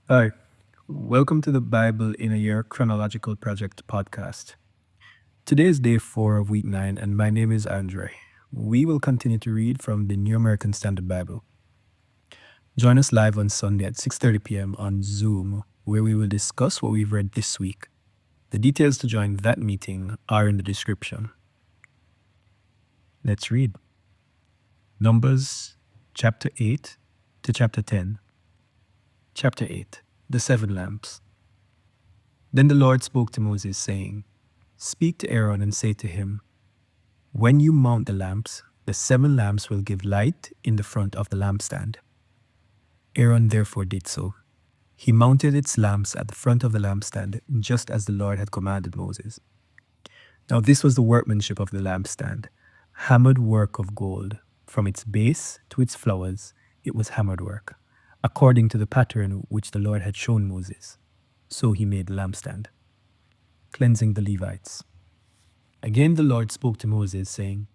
Hi, welcome to the Bible in a Year Chronological Project podcast. Today is day 4 of week 9, and my name is Andrei. We will continue to read from the New American Standard Bible. Join us live on Sunday at 6:30 p.m. on Zoom, where we will discuss what we've read this week. The details to join that meeting are in the description. Let's read. Numbers chapter 8 to chapter 10. Chapter 8 The Seven Lamps. Then the Lord spoke to Moses, saying, Speak to Aaron and say to him, When you mount the lamps, the 7 lamps will give light in the front of the lampstand. Aaron therefore did so. He mounted its lamps at the front of the lampstand, just as the Lord had commanded Moses. Now this was the workmanship of the lampstand, hammered work of gold. From its base to its flowers, it was hammered work, according to the pattern which the Lord had shown Moses. So he made the lampstand. Cleansing the Levites. Again the Lord spoke to Moses, saying,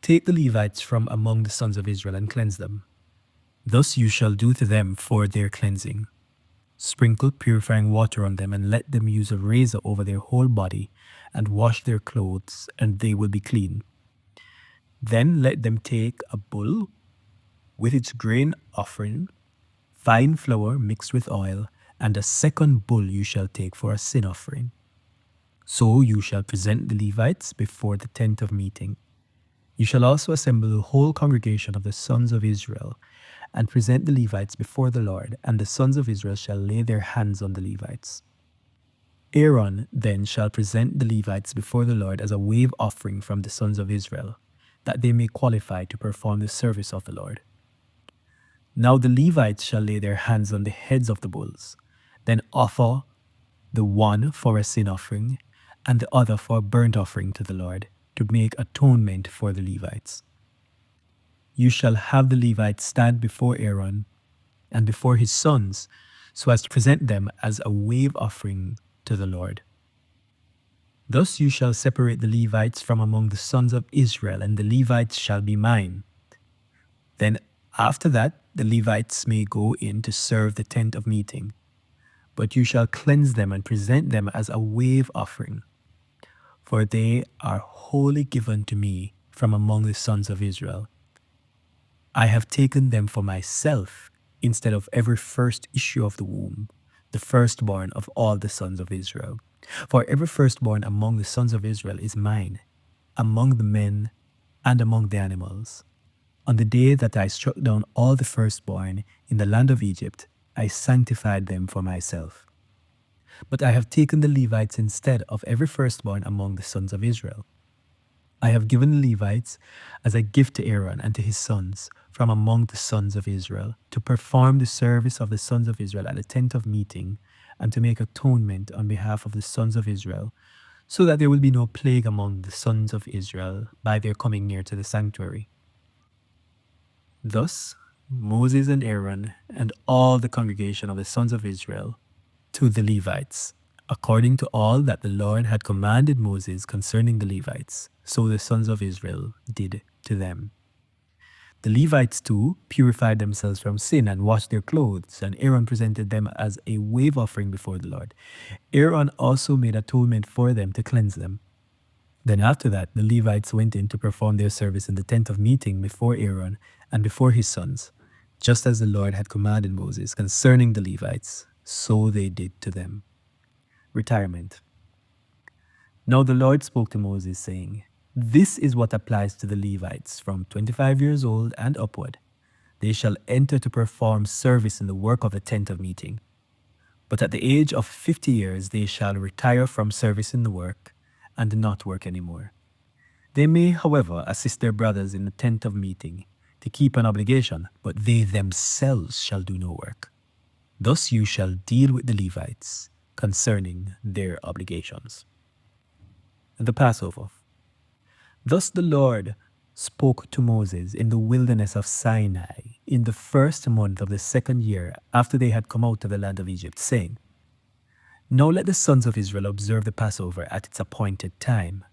Take the Levites from among the sons of Israel and cleanse them. Thus you shall do to them for their cleansing. Sprinkle purifying water on them, and let them use a razor over their whole body, and wash their clothes, and they will be clean. Then let them take a bull with its grain offering, fine flour mixed with oil, and a second bull you shall take for a sin offering. So you shall present the Levites before the tent of meeting. You shall also assemble the whole congregation of the sons of Israel, and present the Levites before the Lord, and the sons of Israel shall lay their hands on the Levites. Aaron then shall present the Levites before the Lord as a wave offering from the sons of Israel, that they may qualify to perform the service of the Lord. Now the Levites shall lay their hands on the heads of the bulls, then offer the one for a sin offering, and the other for a burnt offering to the Lord, to make atonement for the Levites. You shall have the Levites stand before Aaron and before his sons, so as to present them as a wave offering to the Lord. Thus you shall separate the Levites from among the sons of Israel, and the Levites shall be mine. Then after that the Levites may go in to serve the tent of meeting, but you shall cleanse them and present them as a wave offering, for they are wholly given to me from among the sons of Israel. I have taken them for myself instead of every first issue of the womb, the firstborn of all the sons of Israel. For every firstborn among the sons of Israel is mine, among the men and among the animals. On the day that I struck down all the firstborn in the land of Egypt, I sanctified them for myself. But I have taken the Levites instead of every firstborn among the sons of Israel. I have given the Levites as a gift to Aaron and to his sons from among the sons of Israel, to perform the service of the sons of Israel at the tent of meeting, and to make atonement on behalf of the sons of Israel, so that there will be no plague among the sons of Israel by their coming near to the sanctuary. Thus Moses and Aaron and all the congregation of the sons of Israel to the Levites, according to all that the Lord had commanded Moses concerning the Levites, so the sons of Israel did to them. The Levites too purified themselves from sin and washed their clothes, and Aaron presented them as a wave offering before the Lord. Aaron also made atonement for them to cleanse them. Then after that, the Levites went in to perform their service in the tent of meeting before Aaron and before his sons, just as the Lord had commanded Moses concerning the Levites, so they did to them. Retirement. Now the Lord spoke to Moses, saying, This is what applies to the Levites from 25 years old and upward. They shall enter to perform service in the work of the tent of meeting. But at the age of 50 years they shall retire from service in the work, and not work any more. They may, however, assist their brothers in the tent of meeting to keep an obligation, but they themselves shall do no work. Thus you shall deal with the Levites concerning their obligations. The Passover. Thus the Lord spoke to Moses in the wilderness of Sinai in the first month of the second year after they had come out of the land of Egypt, saying, Now let the sons of Israel observe the Passover at its appointed time.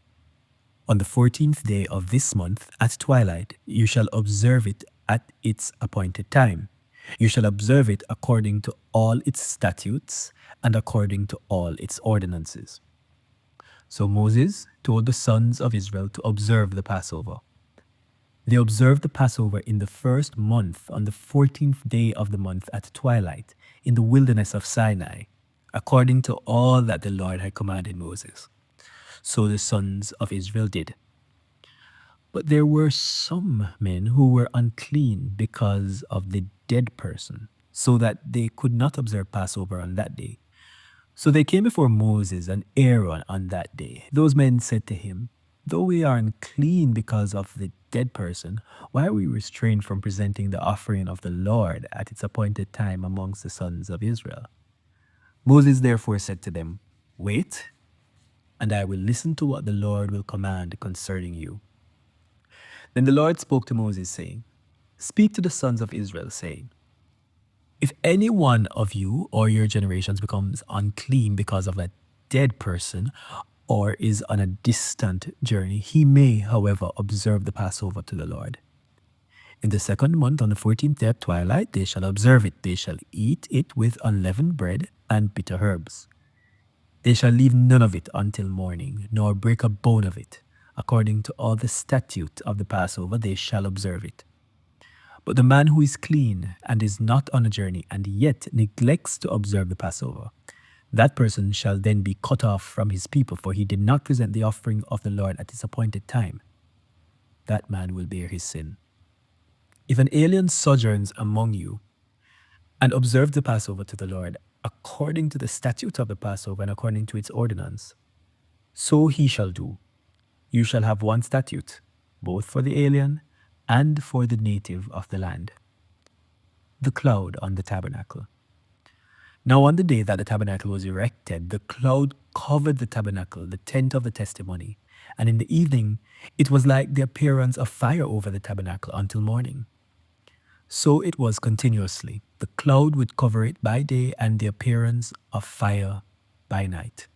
On the 14th day of this month at twilight you shall observe it at its appointed time. You shall observe it according to all its statutes and according to all its ordinances. So Moses told the sons of Israel to observe the Passover. They observed the Passover in the first month, on the 14th day of the month at twilight, in the wilderness of Sinai, according to all that the Lord had commanded Moses. So the sons of Israel did. But there were some men who were unclean because of the dead person, so that they could not observe Passover on that day. So they came before Moses and Aaron on that day. Those men said to him, "Though we are unclean because of the dead person, why are we restrained from presenting the offering of the Lord at its appointed time amongst the sons of Israel?" Moses therefore said to them, "Wait, and I will listen to what the Lord will command concerning you." Then the Lord spoke to Moses, saying, "Speak to the sons of Israel, saying, if any one of you or your generations becomes unclean because of a dead person or is on a distant journey, he may, however, observe the Passover to the Lord. In the second month, on the 14th day at twilight, they shall observe it. They shall eat it with unleavened bread and bitter herbs. They shall leave none of it until morning, nor break a bone of it. According to all the statute of the Passover, they shall observe it. But the man who is clean and is not on a journey and yet neglects to observe the Passover, that person shall then be cut off from his people, for he did not present the offering of the Lord at its appointed time. That man will bear his sin. If an alien sojourns among you and observes the Passover to the Lord, according to the statute of the Passover and according to its ordinance, so he shall do. You shall have one statute, both for the alien and for the native of the land. The cloud on the tabernacle. Now on the day that the tabernacle was erected, the cloud covered the tabernacle, the tent of the testimony, and in the evening it was like the appearance of fire over the tabernacle until morning. So it was continuously. The cloud would cover it by day and the appearance of fire by night.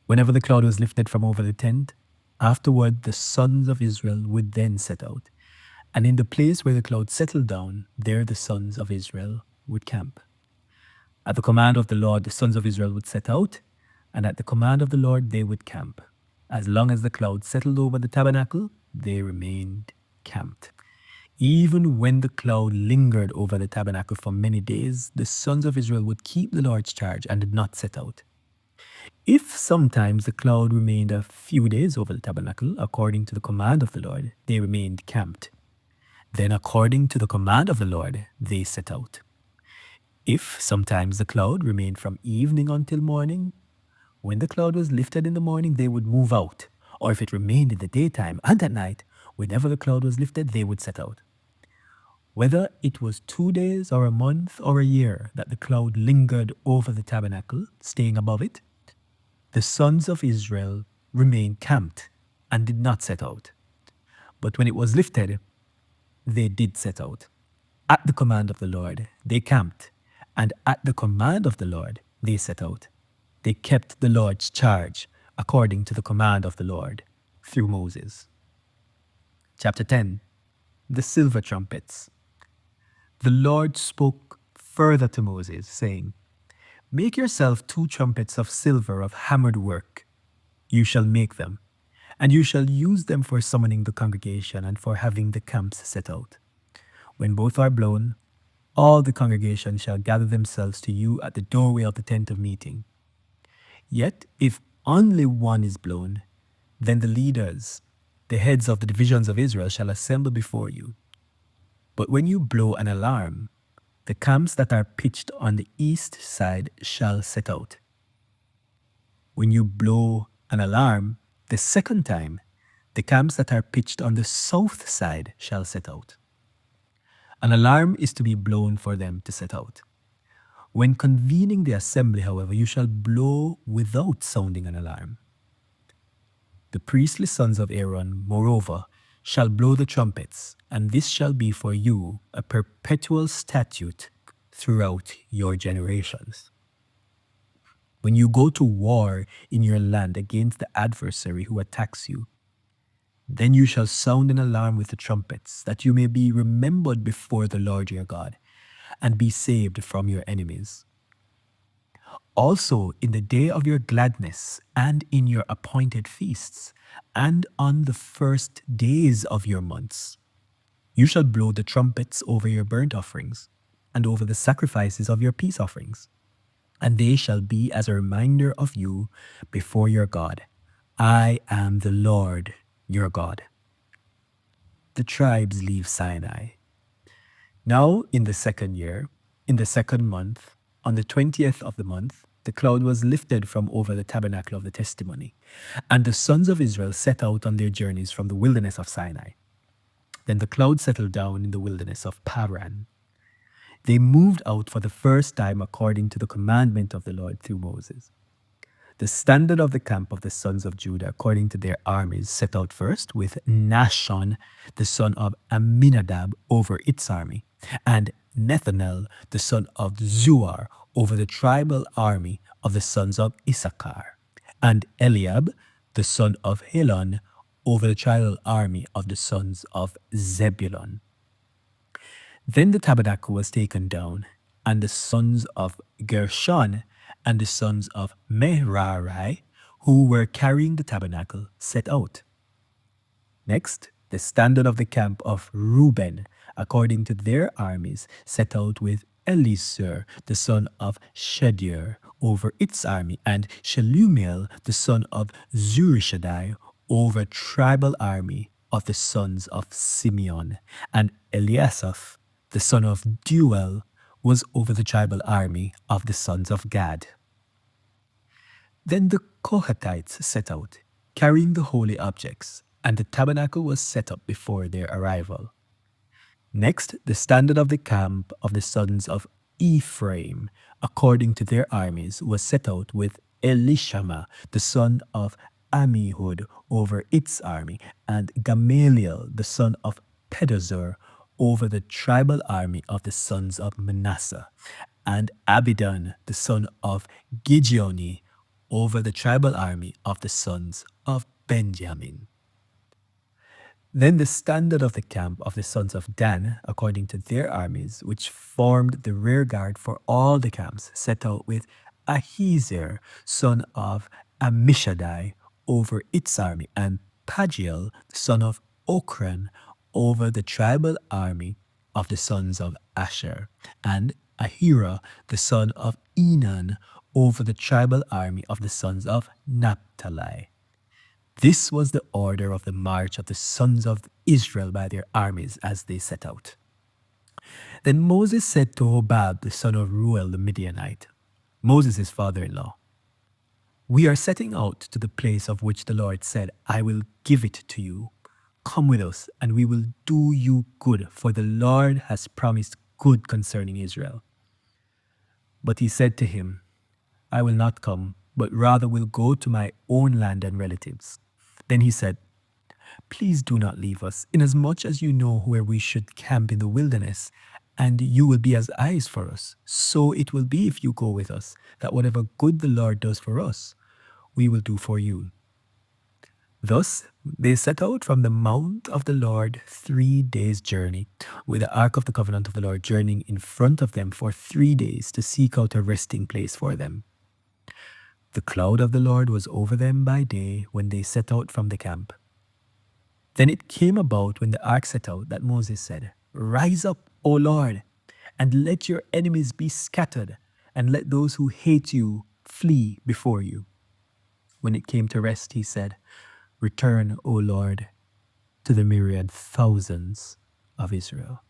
Whenever the cloud was lifted from over the tent, afterward the sons of Israel would then set out. And in the place where the cloud settled down, there the sons of Israel would camp. At the command of the Lord, the sons of Israel would set out, and at the command of the Lord, they would camp. As long as the cloud settled over the tabernacle, they remained camped. Even when the cloud lingered over the tabernacle for many days, the sons of Israel would keep the Lord's charge and did not set out. If sometimes the cloud remained a few days over the tabernacle, according to the command of the Lord, they remained camped. Then according to the command of the Lord, they set out. If sometimes the cloud remained from evening until morning, when the cloud was lifted in the morning, they would move out. Or if it remained in the daytime and at night, whenever the cloud was lifted, they would set out. Whether it was 2 days or a month or a year that the cloud lingered over the tabernacle, staying above it, the sons of Israel remained camped and did not set out. But when it was lifted, they did set out. At the command of the Lord, they camped, and at the command of the Lord, they set out. They kept the Lord's charge according to the command of the Lord through Moses. Chapter 10. The silver trumpets. The Lord spoke further to Moses, saying, "Make yourself 2 trumpets of silver of hammered work. You shall make them, and you shall use them for summoning the congregation and for having the camps set out. When both are blown, all the congregation shall gather themselves to you at the doorway of the tent of meeting. Yet if only one is blown, then the leaders, the heads of the divisions of Israel, shall assemble before you. But when you blow an alarm, the camps that are pitched on the east side shall set out. When you blow an alarm the second time, the camps that are pitched on the south side shall set out. An alarm is to be blown for them to set out. When convening the assembly, however, you shall blow without sounding an alarm. The priestly sons of Aaron, moreover, shall blow the trumpets, and this shall be for you a perpetual statute throughout your generations. When you go to war in your land against the adversary who attacks you, then you shall sound an alarm with the trumpets, that you may be remembered before the Lord your God, and be saved from your enemies. Also, in the day of your gladness, and in your appointed feasts, and on the first days of your months, you shall blow the trumpets over your burnt offerings, and over the sacrifices of your peace offerings, and they shall be as a reminder of you before your God. I am the Lord your God. The tribes leave Sinai. Now, in the second year, in the second month, on the 20th of the month, the cloud was lifted from over the tabernacle of the testimony, and the sons of Israel set out on their journeys from the wilderness of Sinai. Then the cloud settled down in the wilderness of Paran. They moved out for the first time according to the commandment of the Lord through Moses. The standard of the camp of the sons of Judah, according to their armies, set out first with Nashon, the son of Amminadab, over its army, and Nethanel, the son of Zuar, over the tribal army of the sons of Issachar, and Eliab, the son of Helon, over the tribal army of the sons of Zebulun. Then the tabernacle was taken down, and the sons of Gershon and the sons of Merari, who were carrying the tabernacle, set out. Next, the standard of the camp of Reuben, according to their armies, set out with Elisur, the son of Shedir, over its army, and Shelumiel, the son of Zurishaddai, over a tribal army of the sons of Simeon, and Eliasaph, the son of Duel, was over the tribal army of the sons of Gad. Then the Kohathites set out, carrying the holy objects, and the tabernacle was set up before their arrival. Next, the standard of the camp of the sons of Ephraim, according to their armies, was set out with Elishama, the son of Ammihud, over its army, and Gamaliel, the son of Pedazur, over the tribal army of the sons of Manasseh, and Abidan, the son of Gideoni, over the tribal army of the sons of Benjamin. Then the standard of the camp of the sons of Dan, according to their armies, which formed the rear guard for all the camps, set out with Ahiezer, son of Ammishaddai, over its army, and Pagiel, the son of Ochran, over the tribal army of the sons of Asher, and Ahira, the son of Enan, over the tribal army of the sons of Naphtali. This was the order of the march of the sons of Israel by their armies as they set out. Then Moses said to Hobab, the son of Ruel the Midianite, Moses' father-in-law, "We are setting out to the place of which the Lord said, I will give it to you. Come with us, and we will do you good, for the Lord has promised good concerning Israel." But he said to him, "I will not come, but rather will go to my own land and relatives." Then he said, "Please do not leave us, inasmuch as you know where we should camp in the wilderness, and you will be as eyes for us. So it will be if you go with us, that whatever good the Lord does for us, we will do for you." Thus they set out from the mount of the Lord 3 days' journey, with the ark of the covenant of the Lord journeying in front of them for 3 days to seek out a resting place for them. The cloud of the Lord was over them by day when they set out from the camp. Then it came about when the ark set out that Moses said, "Rise up, O Lord, and let your enemies be scattered, and let those who hate you flee before you." When it came to rest, he said, "Return, O Lord, to the myriad thousands of Israel."